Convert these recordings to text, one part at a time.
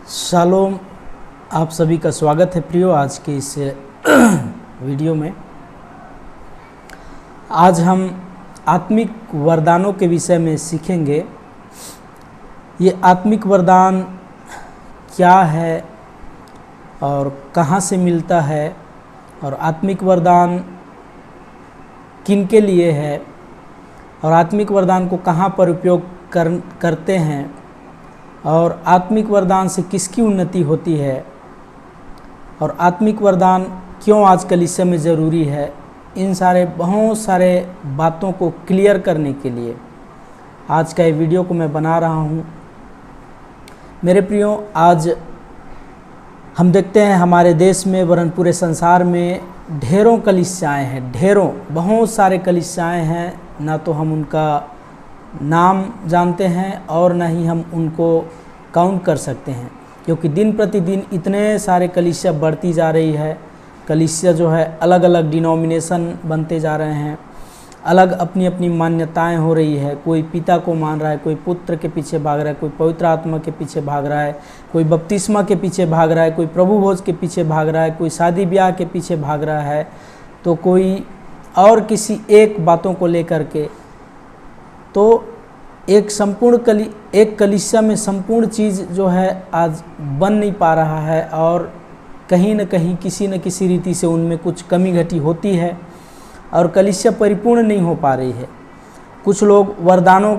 Shalom, आप सभी का स्वागत है प्रियो। आज के इस वीडियो में आज हम आत्मिक वरदानों के विषय में सीखेंगे। ये आत्मिक वरदान क्या है और कहाँ से मिलता है और आत्मिक वरदान किन के लिए है और आत्मिक वरदान को कहाँ पर उपयोग करते हैं और आत्मिक वरदान से किसकी उन्नति होती है और आत्मिक वरदान क्यों आजकल इस समय ज़रूरी है। इन बहुत सारे बातों को क्लियर करने के लिए आज का ये वीडियो को मैं बना रहा हूँ। मेरे प्रियो, आज हम देखते हैं हमारे देश में वरन पूरे संसार में ढेरों कलीसियाएँ हैं, बहुत सारे कलीसियाएँ हैं। ना तो हम उनका नाम जानते हैं और ना ही हम उनको काउंट कर सकते हैं, क्योंकि दिन प्रतिदिन इतने सारे कलीसिया बढ़ती जा रही है। कलीसिया जो है अलग अलग डिनोमिनेशन बनते जा रहे हैं, अलग अपनी अपनी मान्यताएं हो रही है। कोई पिता को मान रहा है, कोई पुत्र के पीछे भाग रहा है, कोई पवित्र आत्मा के पीछे भाग रहा है, कोई बपतिस्मा के पीछे भाग रहा है, कोई प्रभु भोज के पीछे भाग रहा है, कोई शादी ब्याह के पीछे भाग रहा है, तो कोई और किसी एक बातों को लेकर के। तो एक कलीसिया में संपूर्ण चीज़ जो है आज बन नहीं पा रहा है और कहीं न कहीं किसी न किसी रीति से उनमें कुछ कमी घटी होती है और कलीसिया परिपूर्ण नहीं हो पा रही है। कुछ लोग वरदानों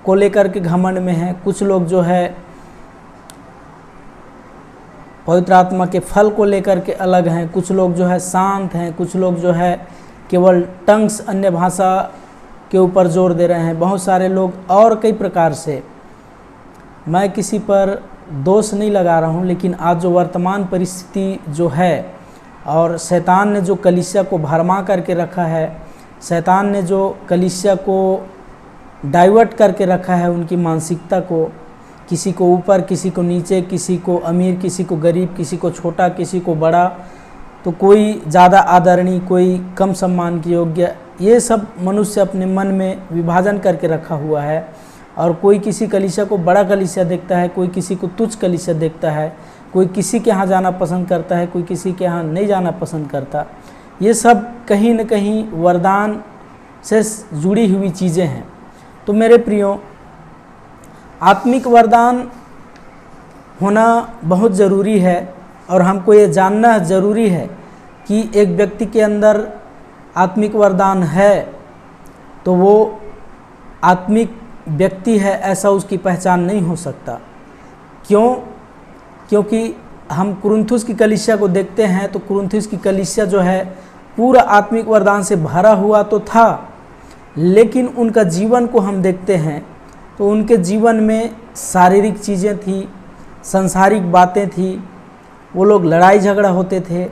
को लेकर के घमंड में हैं, कुछ लोग जो है पवित्र आत्मा के फल को लेकर के अलग हैं, कुछ लोग जो है शांत हैं, कुछ लोग जो है केवल टंग्स अन्य भाषा के ऊपर जोर दे रहे हैं। बहुत सारे लोग और कई प्रकार से, मैं किसी पर दोष नहीं लगा रहा हूं, लेकिन आज जो वर्तमान परिस्थिति जो है और शैतान ने जो कलीसिया को भरमा करके रखा है, शैतान ने जो कलीसिया को डाइवर्ट करके रखा है, उनकी मानसिकता को, किसी को ऊपर किसी को नीचे, किसी को अमीर किसी को गरीब, किसी को छोटा किसी को बड़ा, तो कोई ज़्यादा आदरणीय कोई कम सम्मान के योग्य, ये सब मनुष्य अपने मन में विभाजन करके रखा हुआ है। और कोई किसी कलीसिया को बड़ा कलीसिया देखता है, कोई किसी को तुच्छ कलीसिया देखता है, कोई किसी के यहाँ जाना पसंद करता है, कोई किसी के यहाँ नहीं जाना पसंद करता। ये सब कहीं न कहीं वरदान से जुड़ी हुई चीज़ें हैं। तो मेरे प्रियो, आत्मिक वरदान होना बहुत ज़रूरी है और हमको ये जानना ज़रूरी है कि एक व्यक्ति के अंदर आत्मिक वरदान है तो वो आत्मिक व्यक्ति है, ऐसा उसकी पहचान नहीं हो सकता। क्यों? क्योंकि हम कुरिन्थुस की कलीसिया को देखते हैं तो कुरिन्थुस की कलीसिया जो है पूरा आत्मिक वरदान से भरा हुआ तो था, लेकिन उनका जीवन को हम देखते हैं तो उनके जीवन में शारीरिक चीज़ें थी, सांसारिक बातें थी, वो लोग लड़ाई झगड़ा होते थे,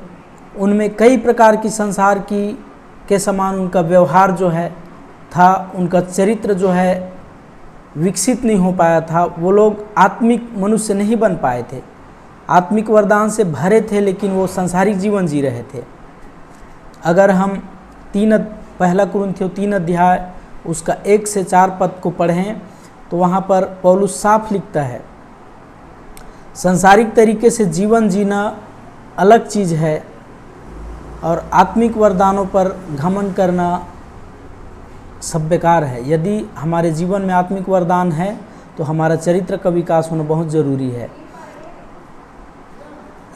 उनमें कई प्रकार की संसार की के समान उनका व्यवहार जो है था, उनका चरित्र जो है विकसित नहीं हो पाया था। वो लोग आत्मिक मनुष्य नहीं बन पाए थे, आत्मिक वरदान से भरे थे लेकिन वो सांसारिक जीवन जी रहे थे। अगर हम पहला कुरिन्थियों 3 अध्याय उसका 1 से 4 पद को पढ़ें तो वहाँ पर पौलुस साफ लिखता है, सांसारिक तरीके से जीवन जीना अलग चीज़ है और आत्मिक वरदानों पर घमंड करना सब बेकार है। यदि हमारे जीवन में आत्मिक वरदान है तो हमारा चरित्र का विकास होना बहुत ज़रूरी है।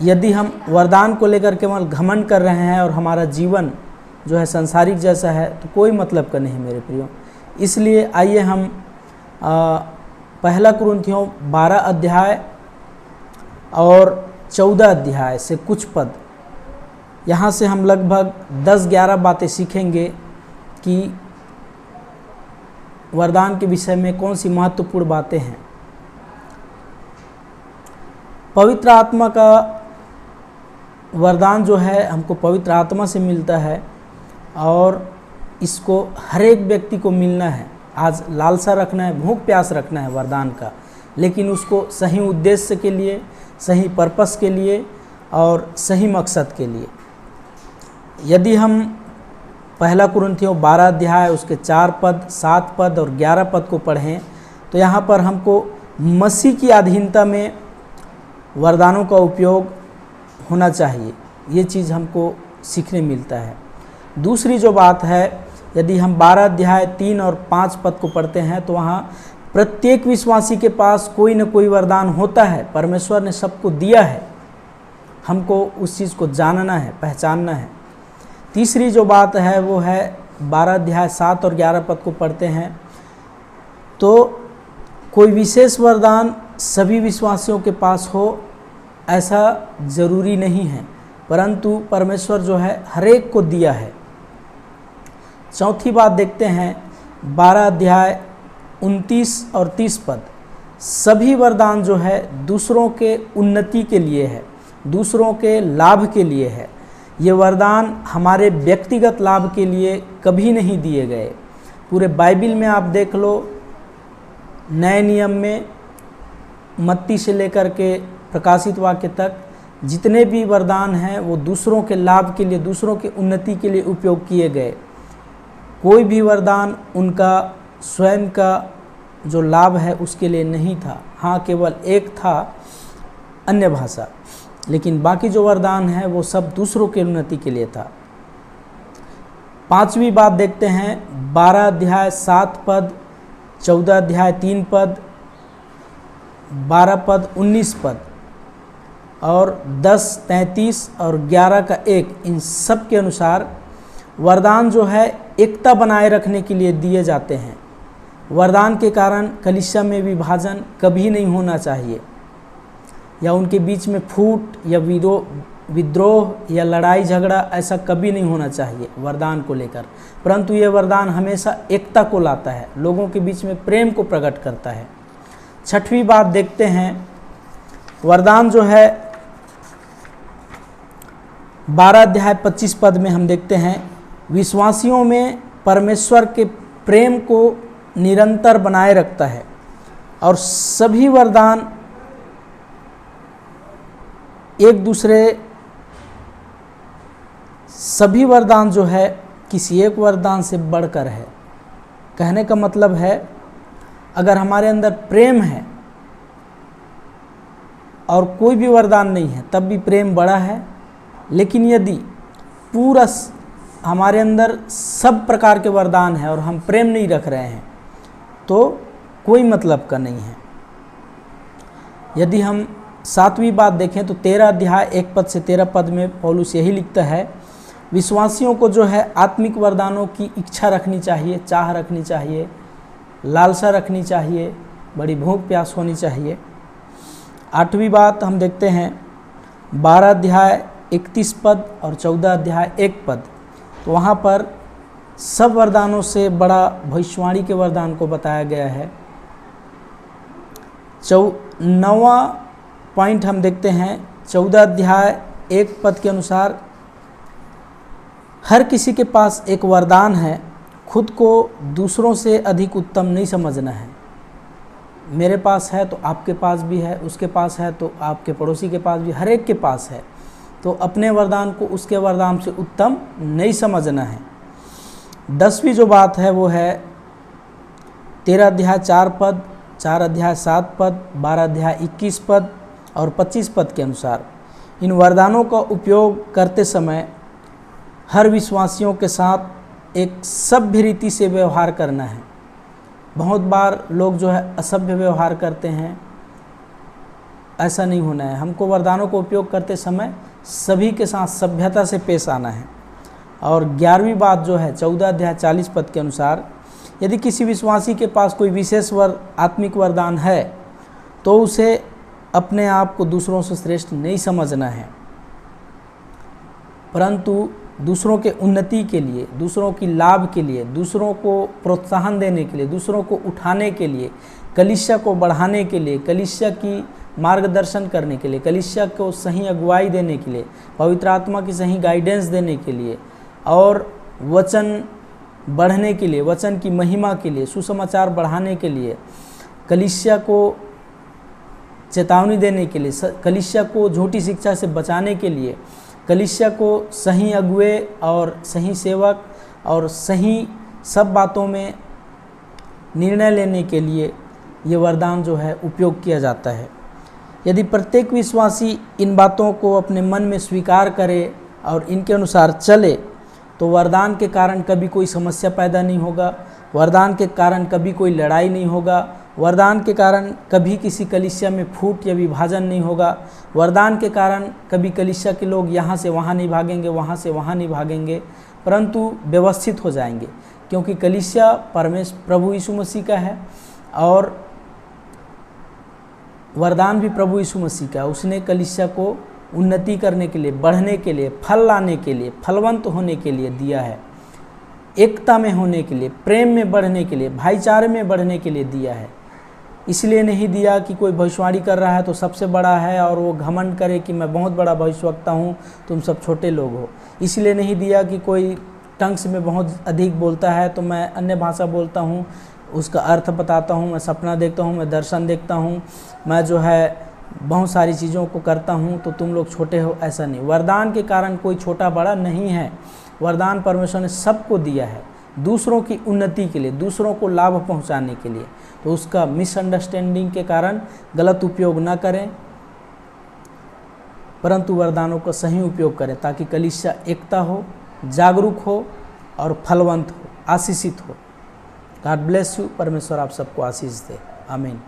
यदि हम वरदान को लेकर केवल घमंड कर रहे हैं और हमारा जीवन जो है सांसारिक जैसा है तो कोई मतलब का नहीं है मेरे प्रियो। इसलिए आइए हम पहला कुरिन्थियों 12 अध्याय और 14 अध्याय से कुछ पद, यहाँ से हम लगभग 10-11 बातें सीखेंगे कि वरदान के विषय में कौन सी महत्वपूर्ण बातें हैं। पवित्र आत्मा का वरदान जो है हमको पवित्र आत्मा से मिलता है और इसको हर एक व्यक्ति को मिलना है। आज लालसा रखना है, भूख प्यास रखना है वरदान का, लेकिन उसको सही उद्देश्य के लिए, सही पर्पस के लिए और सही मकसद के लिए। यदि हम पहला कुरिन्थियों 12 अध्याय उसके 4 पद, 7 पद और 11 पद को पढ़ें तो यहाँ पर हमको मसीह की अधीनता में वरदानों का उपयोग होना चाहिए। ये चीज़ हमको सीखने मिलता है। दूसरी जो बात है, यदि हम 12 अध्याय 3 और 5 पद को पढ़ते हैं तो वहाँ प्रत्येक विश्वासी के पास कोई न कोई वरदान होता है। परमेश्वर ने सबको दिया है, हमको उस चीज़ को जानना है, पहचानना है। तीसरी जो बात है वो है 12 अध्याय 7 और 11 पद को पढ़ते हैं तो कोई विशेष वरदान सभी विश्वासियों के पास हो ऐसा ज़रूरी नहीं है, परंतु परमेश्वर जो है हर एक को दिया है। चौथी बात देखते हैं 12 अध्याय 29 और 30 पद। सभी वरदान जो है दूसरों के उन्नति के लिए है, दूसरों के लाभ के लिए है। ये वरदान हमारे व्यक्तिगत लाभ के लिए कभी नहीं दिए गए। पूरे बाइबिल में आप देख लो, नए नियम में मत्ती से लेकर के प्रकाशित वाक्य तक जितने भी वरदान हैं वो दूसरों के लाभ के लिए, दूसरों की उन्नति के लिए उपयोग किए गए। कोई भी वरदान उनका स्वयं का जो लाभ है उसके लिए नहीं था। हाँ, केवल एक था, अन्य भाषा, लेकिन बाकी जो वरदान है वो सब दूसरों के उन्नति के लिए था। पांचवी बात देखते हैं 12 अध्याय 7 पद, 14 अध्याय 3 पद, 12 पद 19 पद और 10, 33 और 11 का 1, इन सब के अनुसार वरदान जो है एकता बनाए रखने के लिए दिए जाते हैं। वरदान के कारण कलीसिया में विभाजन कभी नहीं होना चाहिए, या उनके बीच में फूट या विद्रोह या लड़ाई झगड़ा ऐसा कभी नहीं होना चाहिए वरदान को लेकर। परंतु ये वरदान हमेशा एकता को लाता है, लोगों के बीच में प्रेम को प्रकट करता है। छठवीं बात देखते हैं, वरदान जो है 12 अध्याय 25 पद में हम देखते हैं विश्वासियों में परमेश्वर के प्रेम को निरंतर बनाए रखता है और सभी वरदान सभी वरदान जो है किसी एक वरदान से बढ़कर है। कहने का मतलब है, अगर हमारे अंदर प्रेम है और कोई भी वरदान नहीं है तब भी प्रेम बड़ा है, लेकिन यदि पूरा हमारे अंदर सब प्रकार के वरदान है और हम प्रेम नहीं रख रहे हैं तो कोई मतलब का नहीं है। यदि हम 7वीं बात देखें तो 13 अध्याय 1 पद से 13 पद में पौलुस यही लिखता है, विश्वासियों को जो है आत्मिक वरदानों की इच्छा रखनी चाहिए, चाह रखनी चाहिए, लालसा रखनी चाहिए, बड़ी भूख प्यास होनी चाहिए। 8वीं बात हम देखते हैं 12 अध्याय 31 पद और 14 अध्याय 1 पद, तो वहाँ पर सब वरदानों से बड़ा भविष्यवाणी के वरदान को बताया गया है। 9वां पॉइंट हम देखते हैं 14 अध्याय 1 पद के अनुसार, हर किसी के पास एक वरदान है, खुद को दूसरों से अधिक उत्तम नहीं समझना है। मेरे पास है तो आपके पास भी है, उसके पास है तो आपके पड़ोसी के पास भी, हर एक के पास है, तो अपने वरदान को उसके वरदान से उत्तम नहीं समझना है। 10वीं जो बात है वो है 13 अध्याय 4 पद, 4 अध्याय 7 पद, 12 अध्याय 21 पद और 25 पद के अनुसार इन वरदानों का उपयोग करते समय हर विश्वासियों के साथ एक सभ्य रीति से व्यवहार करना है। बहुत बार लोग जो है असभ्य व्यवहार करते हैं, ऐसा नहीं होना है। हमको वरदानों को उपयोग करते समय सभी के साथ सभ्यता से पेश आना है। और 11वीं बात जो है 14 अध्याय 40 पद के अनुसार, यदि किसी विश्वासी के पास कोई विशेष आत्मिक वरदान है तो उसे अपने आप को दूसरों से श्रेष्ठ नहीं समझना है, परंतु दूसरों के उन्नति के लिए, दूसरों की लाभ के लिए, दूसरों को प्रोत्साहन देने के लिए, दूसरों को उठाने के लिए, कलीसिया को बढ़ाने के लिए, कलीसिया की मार्गदर्शन करने के लिए, कलीसिया को सही अगुवाई देने के लिए, पवित्र आत्मा की सही गाइडेंस देने के लिए और वचन बढ़ने के लिए, वचन की महिमा के लिए, सुसमाचार बढ़ाने के लिए, कलीसिया को चेतावनी देने के लिए, कलीसिया को झूठी शिक्षा से बचाने के लिए, कलीसिया को सही अगुवे और सही सेवक और सही सब बातों में निर्णय लेने के लिए ये वरदान जो है उपयोग किया जाता है। यदि प्रत्येक विश्वासी इन बातों को अपने मन में स्वीकार करे और इनके अनुसार चले तो वरदान के कारण कभी कोई समस्या पैदा नहीं होगा, वरदान के कारण कभी कोई लड़ाई नहीं होगा, वरदान के कारण कभी किसी कलीसिया में फूट या विभाजन नहीं होगा, वरदान के कारण कभी कलीसिया के लोग यहाँ से वहाँ नहीं भागेंगे, वहाँ से वहाँ नहीं भागेंगे, परंतु व्यवस्थित हो जाएंगे, क्योंकि कलीसिया प्रभु यीशु मसीह का है और वरदान भी प्रभु यीशु मसीह का है। उसने कलीसिया को उन्नति करने के लिए, बढ़ने के लिए, फल लाने के लिए, फलवंत होने के लिए दिया है, एकता में होने के लिए, प्रेम में बढ़ने के लिए, भाईचारे में बढ़ने के लिए दिया है। इसलिए नहीं दिया कि कोई भविष्यवाणी कर रहा है तो सबसे बड़ा है और वो घमंड करे कि मैं बहुत बड़ा भविष्यवक्ता हूँ, तुम सब छोटे लोग हो। इसलिए नहीं दिया कि कोई टंग्स में बहुत अधिक बोलता है तो मैं अन्य भाषा बोलता हूँ, उसका अर्थ बताता हूँ, मैं सपना देखता हूँ, मैं दर्शन देखता हूँ, मैं जो है बहुत सारी चीज़ों को करता हूँ तो तुम लोग छोटे हो, ऐसा नहीं। वरदान के कारण कोई छोटा बड़ा नहीं है। वरदान परमेश्वर ने सबको दिया है दूसरों की उन्नति के लिए, दूसरों को लाभ पहुँचाने के लिए। तो उसका मिसअंडरस्टैंडिंग के कारण गलत उपयोग न करें, परंतु वरदानों का सही उपयोग करें ताकि कलीसिया एकता हो, जागरूक हो और फलवंत हो, आशीषित हो। God bless you. परमेश्वर आप सबको आशीष दे। आमीन।